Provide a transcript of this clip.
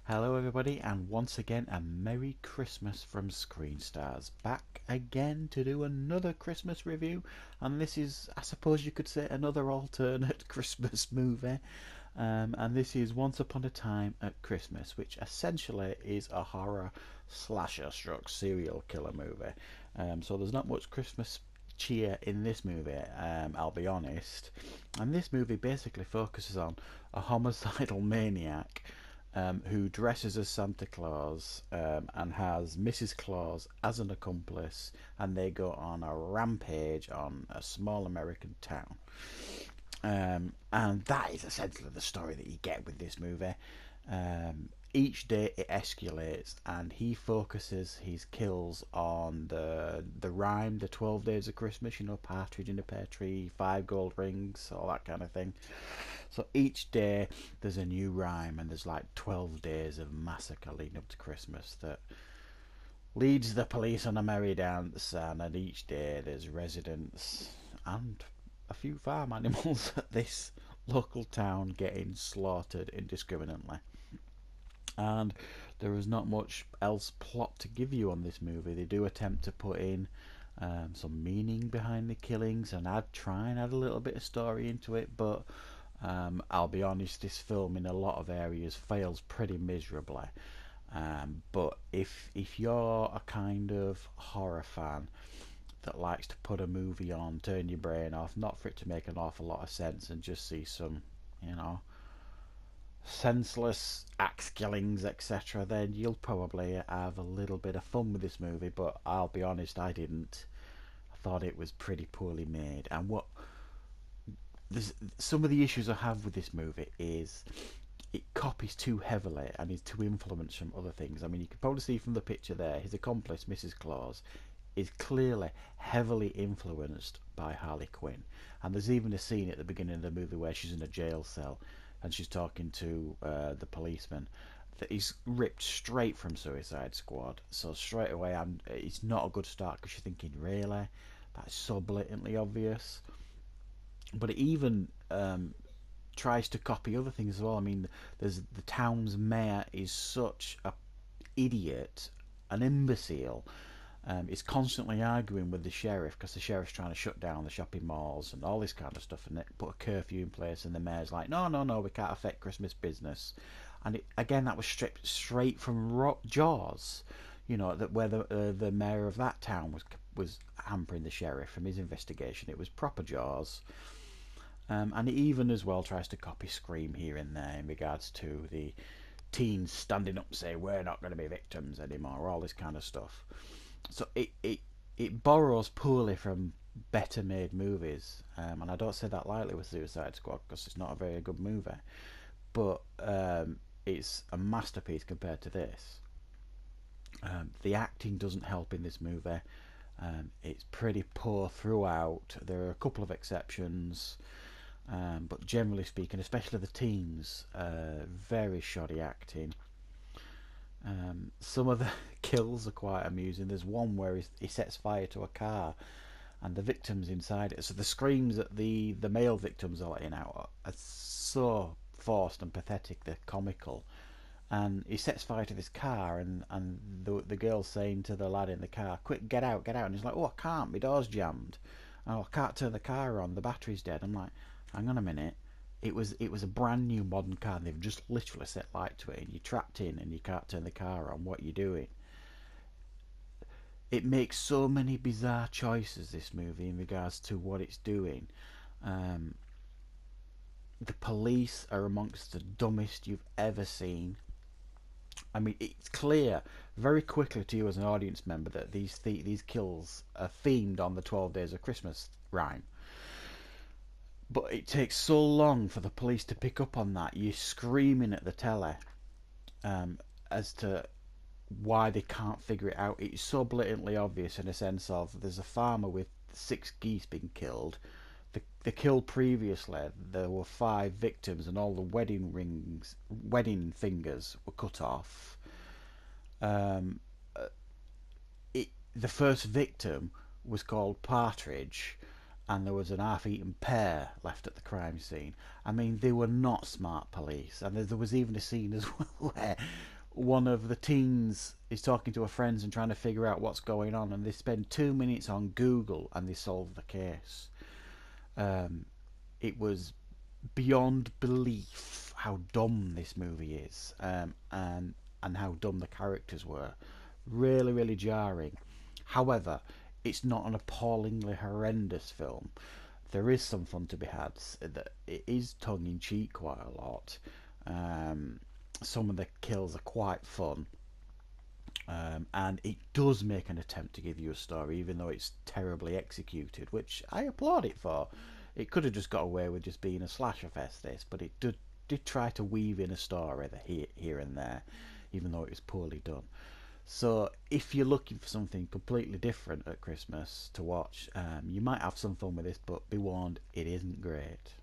Hello everybody, and once again a Merry Christmas from Screen Stars. Back again to do another Christmas review, and this is, I suppose you could say, another alternate Christmas movie. And this is Once Upon a Time at Christmas, which essentially is a horror slasher stroke serial killer movie. So there's not much Christmas cheer in this movie, I'll be honest. And this movie basically focuses on a homicidal maniac who dresses as Santa Claus and has Mrs. Claus as an accomplice, and they go on a rampage on a small American town. And that is essentially the story that you get with this movie. Each day it escalates, and he focuses his kills on the rhyme, the 12 days of Christmas. You know, partridge in a pear tree, 5 gold rings, all that kind of thing. So each day there's a new rhyme, and there's like 12 days of massacre leading up to Christmas that leads the police on a merry dance. And at each day there's residents and a few farm animals at this local town getting slaughtered indiscriminately. And there is not much else plot to give you on this movie. They do attempt to put in some meaning behind the killings and try and add a little bit of story into it, but I'll be honest, this film in a lot of areas fails pretty miserably. But if you're a kind of horror fan that likes to put a movie on, turn your brain off, not for it to make an awful lot of sense, and just see some, you know, senseless axe killings, etc., then you'll probably have a little bit of fun with this movie. But I'll be honest, I didn't. I thought it was pretty poorly made. And what there's some of the issues I have with this movie is it copies too heavily and is too influenced from other things. I mean, you can probably see from the picture there, his accomplice, Mrs. Claus, is clearly heavily influenced by Harley Quinn. And there's even a scene at the beginning of the movie where she's in a jail cell and she's talking to the policeman that is ripped straight from Suicide Squad. So straight away, it's not a good start because you're thinking, really? That's so blatantly obvious. But it even tries to copy other things as well. I mean, there's the town's mayor is such a idiot, an imbecile. Is constantly arguing with the sheriff because the sheriff's trying to shut down the shopping malls and all this kind of stuff, and they put a curfew in place, and the mayor's like, no, no, no, we can't affect Christmas business. And again, that was stripped straight from Jaws. You know, that where the mayor of that town was hampering the sheriff from his investigation. It was proper Jaws. And it even as well tries to copy Scream here and there in regards to the teens standing up and say we're not going to be victims anymore, all this kind of stuff. So it borrows poorly from better made movies, and I don't say that lightly with Suicide Squad because it's not a very good movie, but it's a masterpiece compared to this. The acting doesn't help in this movie. It's pretty poor throughout. There are a couple of exceptions, but generally speaking, especially the teens, very shoddy acting. Some of the kills are quite amusing. There's one where he sets fire to a car and the victims inside it. So the screams that the male victims are letting out are so forced and pathetic, they're comical. And he sets fire to this car, and the girl's saying to the lad in the car, quick, get out, get out. And he's like, oh, I can't, my door's jammed. Oh, I can't turn the car on, the battery's dead. I'm like, hang on a minute. It was a brand new modern car, and they've just literally set light to it, and you're trapped in and you can't turn the car on. What are you doing? It makes so many bizarre choices, this movie, in regards to what it's doing. Um, the police are amongst the dumbest you've ever seen. I mean, it's clear very quickly to you as an audience member that these kills are themed on the 12 Days of Christmas rhyme. But it takes so long for the police to pick up on that. You're screaming at the telly as to why they can't figure it out. It's so blatantly obvious in a sense of there's a farmer with 6 geese being killed. The kill previously, there were 5 victims, and all the wedding fingers were cut off. Um, the first victim was called Partridge, and there was an half-eaten pear left at the crime scene. I mean, they were not smart police, and there was even a scene as well one of the teens is talking to her friends and trying to figure out what's going on, and they spend 2 minutes on Google and they solve the case. Um, it was beyond belief how dumb this movie is, and how dumb the characters were. Really, really jarring. However, it's not an appallingly horrendous film. There is some fun to be had. It is tongue in cheek quite a lot. Um, some of the kills are quite fun, and it does make an attempt to give you a story, even though it's terribly executed, which I applaud it for. It could have just got away with just being a slasher fest, this, but it did try to weave in a story here and there, even though it was poorly done. So if you're looking for something completely different at Christmas to watch, you might have some fun with this, but be warned, it isn't great.